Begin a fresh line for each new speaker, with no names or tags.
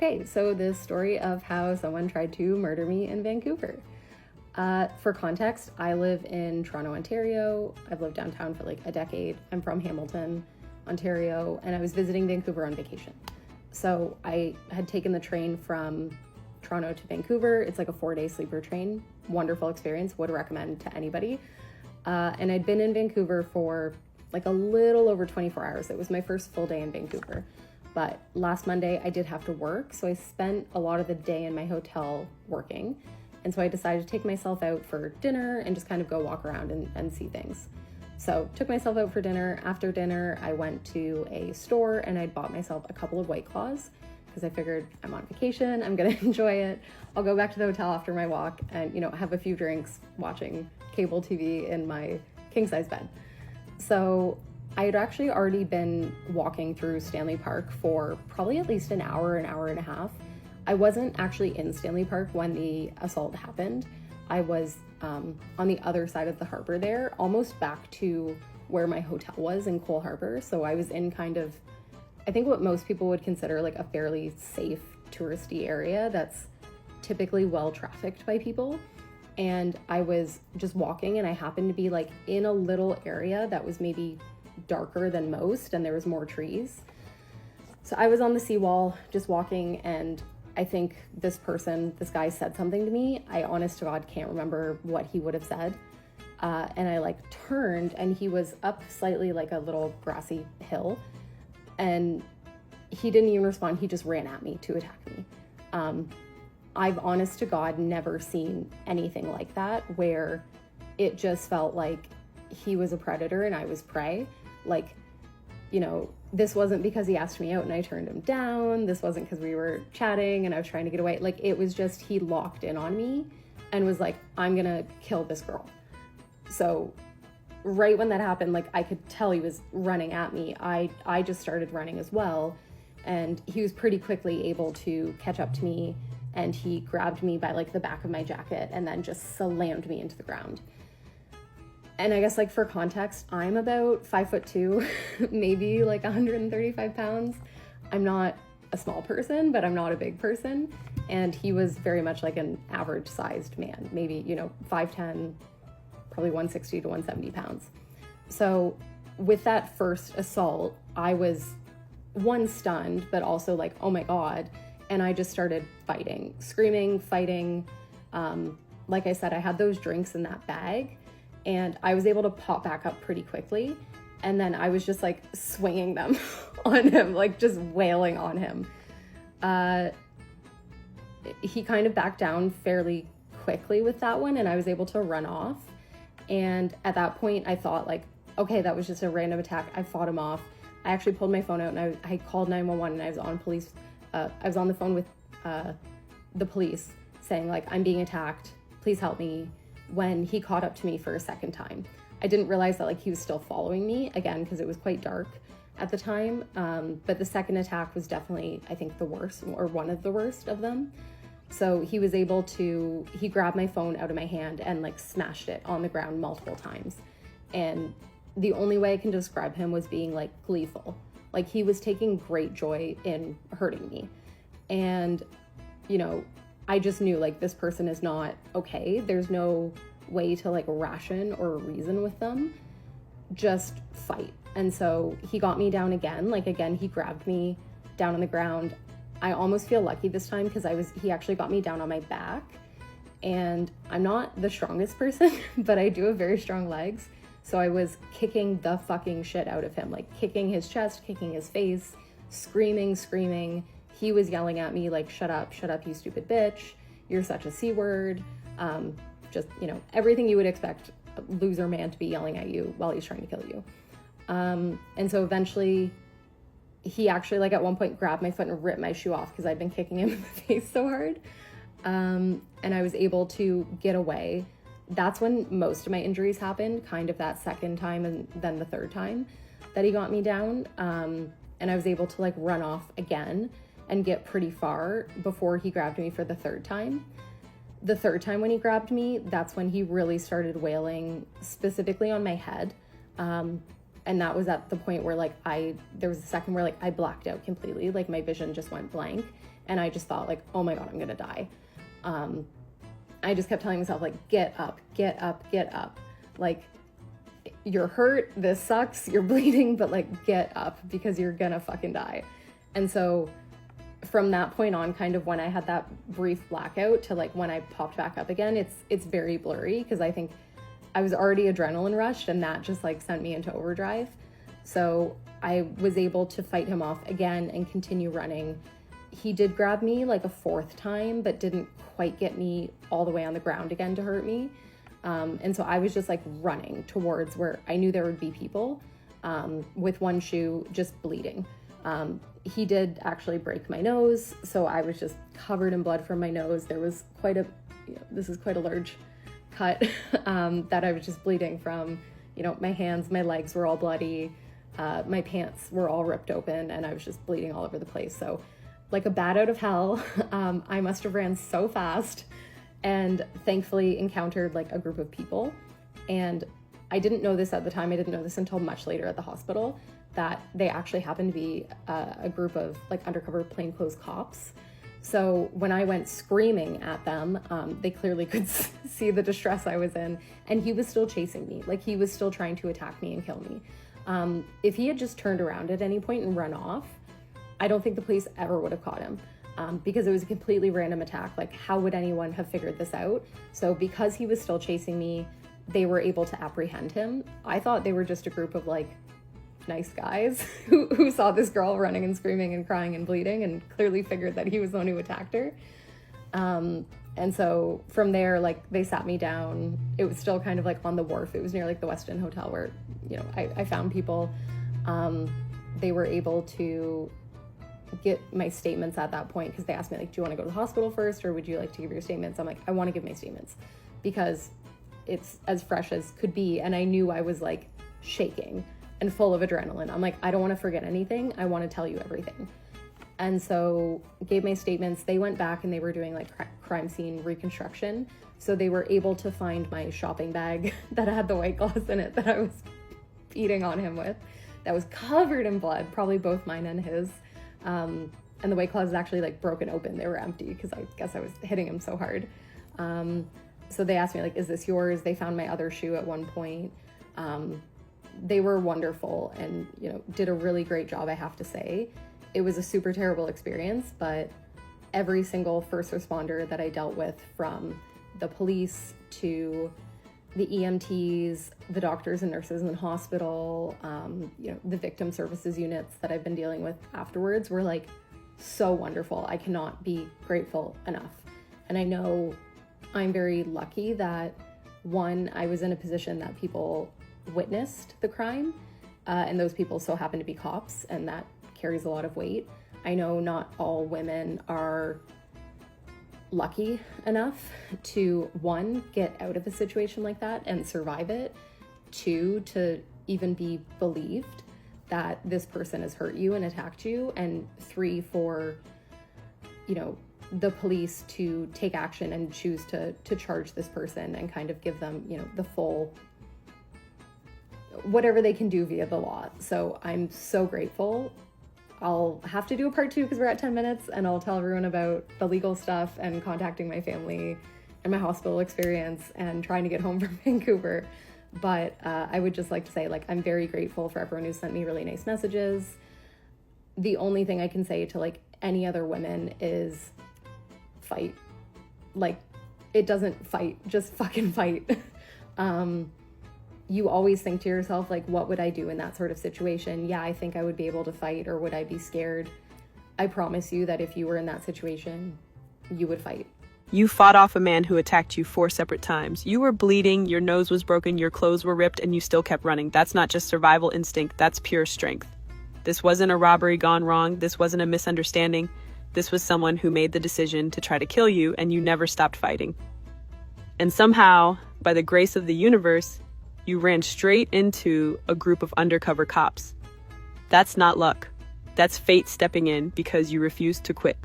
Okay, so the story of how someone tried to murder me in Vancouver. For context, I live in Toronto, Ontario. I've lived downtown for like a decade. I'm from Hamilton, Ontario, and I was visiting Vancouver on vacation. So I had taken the train from Toronto to Vancouver. It's like a 4-day sleeper train. Wonderful experience, would recommend to anybody. And I'd been in Vancouver for like a little over 24 hours. It was my first full day in Vancouver. But last Monday I did have to work, so I spent a lot of the day in my hotel working. And so I decided to take myself out for dinner and just kind of go walk around and see things. So took myself out for dinner. After dinner, I went to a store and I'd bought myself a couple of White Claws because I figured I'm on vacation, I'm gonna enjoy it. I'll go back to the hotel after my walk and, have a few drinks watching cable TV in my king-size bed. So I had actually already been walking through Stanley Park for probably at least an hour and a half. I wasn't actually in Stanley Park when the assault happened. I was on the other side of the harbor there, almost back to where my hotel was in Cole Harbor. So I was in kind of, I think what most people would consider like a fairly safe touristy area that's typically well trafficked by people. And I was just walking and I happened to be like in a little area that was maybe darker than most and there was more trees. So I was on the seawall just walking, and I think this guy said something to me. I honest to God can't remember what he would have said. And I like turned and he was up slightly like a little grassy hill, and he didn't even respond. He just ran at me to attack me. I've honest to God never seen anything like that, where it just felt like he was a predator and I was prey. Like, this wasn't because he asked me out and I turned him down. This wasn't because we were chatting and I was trying to get away. Like, it was just, he locked in on me and was like, I'm gonna kill this girl. So right when that happened, like, I could tell he was running at me. I just started running as well. And he was pretty quickly able to catch up to me, and he grabbed me by like the back of my jacket and then just slammed me into the ground. And I guess, like, for context, I'm about 5'2", maybe like 135 pounds. I'm not a small person, but I'm not a big person. And he was very much like an average sized man, maybe, 5'10", probably 160 to 170 pounds. So with that first assault, I was stunned, but also like, oh my God. And I just started fighting, screaming, fighting. Like I said, I had those drinks in that bag, and I was able to pop back up pretty quickly. And then I was just like swinging them on him, like just wailing on him. He kind of backed down fairly quickly with that one, and I was able to run off. And at that point I thought like, okay, that was just a random attack. I fought him off. I actually pulled my phone out and I called 911, and I was on the phone with the police saying like, I'm being attacked, please help me, when he caught up to me for a second time. I didn't realize that like he was still following me, again, because it was quite dark at the time. But the second attack was definitely, I think, the worst, or one of the worst of them. So he grabbed my phone out of my hand and like smashed it on the ground multiple times. And the only way I can describe him was being like gleeful. Like, he was taking great joy in hurting me. And, I just knew like, this person is not okay. There's no way to like ration or reason with them. Just fight. And so he got me down again. Like, again, he grabbed me down on the ground. I almost feel lucky this time because he actually got me down on my back. And I'm not the strongest person, but I do have very strong legs. So I was kicking the fucking shit out of him, like kicking his chest, kicking his face, screaming. He was yelling at me like, shut up, you stupid bitch. You're such a C word. Just, everything you would expect a loser man to be yelling at you while he's trying to kill you. And so eventually he actually, like, at one point grabbed my foot and ripped my shoe off because I'd been kicking him in the face so hard. And I was able to get away. That's when most of my injuries happened, kind of that second time and then the third time that he got me down. And I was able to like run off again and get pretty far before he grabbed me for the third time. The third time when he grabbed me, that's when he really started wailing specifically on my head. And And that was at the point where like there was a second where like I blacked out completely, like my vision just went blank, and I just thought like, oh my God, I'm gonna die. I just kept telling myself like, get up, get up, get up. Like, you're hurt, this sucks, you're bleeding, but like get up because you're gonna fucking die. And so from that point on, kind of when I had that brief blackout to like when I popped back up again, it's very blurry because I think I was already adrenaline rushed and that just like sent me into overdrive. So I was able to fight him off again and continue running. He did grab me like a fourth time, but didn't quite get me all the way on the ground again to hurt me. And so I was just like running towards where I knew there would be people, with one shoe just bleeding. He did actually break my nose, so I was just covered in blood from my nose. There was this is quite a large cut that I was just bleeding from. My hands, my legs were all bloody, my pants were all ripped open, and I was just bleeding all over the place. So like a bat out of hell. I must have ran so fast and thankfully encountered like a group of people. And I didn't know this at the time. I didn't know this until much later at the hospital, that they actually happened to be a group of like undercover plainclothes cops. So when I went screaming at them, they clearly could see the distress I was in, and he was still chasing me. Like he was still trying to attack me and kill me. If he had just turned around at any point and run off, I don't think the police ever would have caught him, because it was a completely random attack. Like how would anyone have figured this out? So because he was still chasing me, they were able to apprehend him. I thought they were just a group of like nice guys who saw this girl running and screaming and crying and bleeding and clearly figured that he was the one who attacked her. And so from there, like they sat me down. It was still kind of like on the wharf. It was near like the Westin Hotel where, I found people. They were able to get my statements at that point because they asked me like, do you want to go to the hospital first or would you like to give your statements? I'm like, I want to give my statements because it's as fresh as could be. And I knew I was like shaking and full of adrenaline. I'm like, I don't want to forget anything. I want to tell you everything. And so gave my statements. They went back and they were doing like crime scene reconstruction. So they were able to find my shopping bag that had the white claws in it that I was beating on him with, that was covered in blood, probably both mine and his. And the white claws actually like broken open. They were empty because I guess I was hitting him so hard. So they asked me like, is this yours? They found my other shoe at one point. They were wonderful and, did a really great job, I have to say. It was a super terrible experience, but every single first responder that I dealt with, from the police to the EMTs, the doctors and nurses in the hospital, the victim services units that I've been dealing with afterwards, were like so wonderful. I cannot be grateful enough. And I know I'm very lucky that, one, I was in a position that people witnessed the crime, and those people so happen to be cops, and that carries a lot of weight. I know not all women are lucky enough to, one, get out of a situation like that and survive it, two, to even be believed that this person has hurt you and attacked you, and three, for the police to take action and choose to charge this person and kind of give them the full whatever they can do via the law. So I'm so grateful. I'll have to do a part 2 because we're at 10 minutes, and I'll tell everyone about the legal stuff and contacting my family and my hospital experience and trying to get home from Vancouver. But I would just like to say, like, I'm very grateful for everyone who sent me really nice messages. The only thing I can say to like any other women is fight. Like, it doesn't fight, just fucking fight. You always think to yourself, like, what would I do in that sort of situation? Yeah, I think I would be able to fight, or would I be scared? I promise you that if you were in that situation, you would fight.
You fought off a man who attacked you 4 separate times. You were bleeding, your nose was broken, your clothes were ripped, and you still kept running. That's not just survival instinct, that's pure strength. This wasn't a robbery gone wrong. This wasn't a misunderstanding. This was someone who made the decision to try to kill you, and you never stopped fighting. And somehow, by the grace of the universe, you ran straight into a group of undercover cops. That's not luck. That's fate stepping in because you refused to quit.